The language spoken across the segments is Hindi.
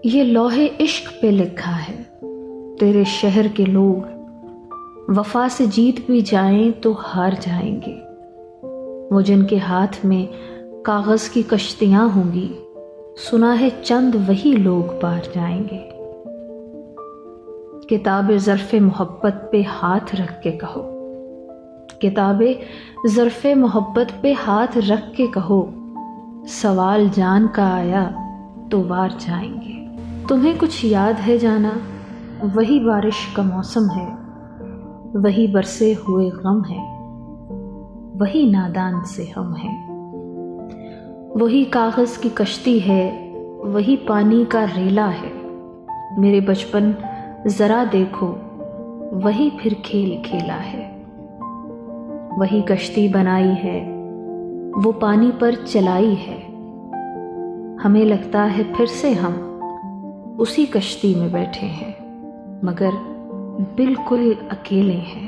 ये लौहे इश्क पे लिखा है, तेरे शहर के लोग वफा से जीत भी जाएं तो हार जाएंगे। वो जिनके हाथ में कागज की कश्तियां होंगी, सुना है चंद वही लोग पार जाएंगे। किताबे ज़र्फ़े मोहब्बत पे हाथ रख के कहो, किताबे ज़र्फ़े मोहब्बत पे हाथ रख के कहो, सवाल जान का आया तो वार जाएंगे। तुम्हें कुछ याद है जाना, वही बारिश का मौसम है, वही बरसे हुए गम है, वही नादान से हम हैं। वही कागज़ की कश्ती है, वही पानी का रेला है। मेरे बचपन ज़रा देखो, वही फिर खेल खेला है। वही कश्ती बनाई है, वो पानी पर चलाई है। हमें लगता है फिर से हम उसी कश्ती में बैठे हैं, मगर बिल्कुल अकेले हैं।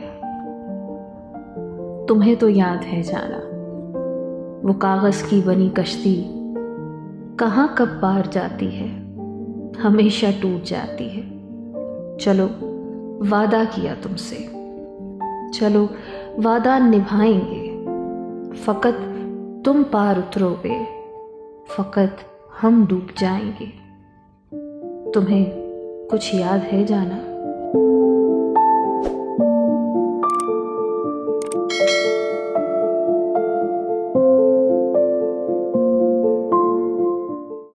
तुम्हें तो याद है जाना, वो कागज़ की बनी कश्ती कहाँ कब पार जाती है, हमेशा टूट जाती है। चलो वादा किया तुमसे, चलो वादा निभाएंगे। फ़कत तुम पार उतरोगे, फ़कत हम डूब जाएंगे। तुम्हें कुछ याद है जाना?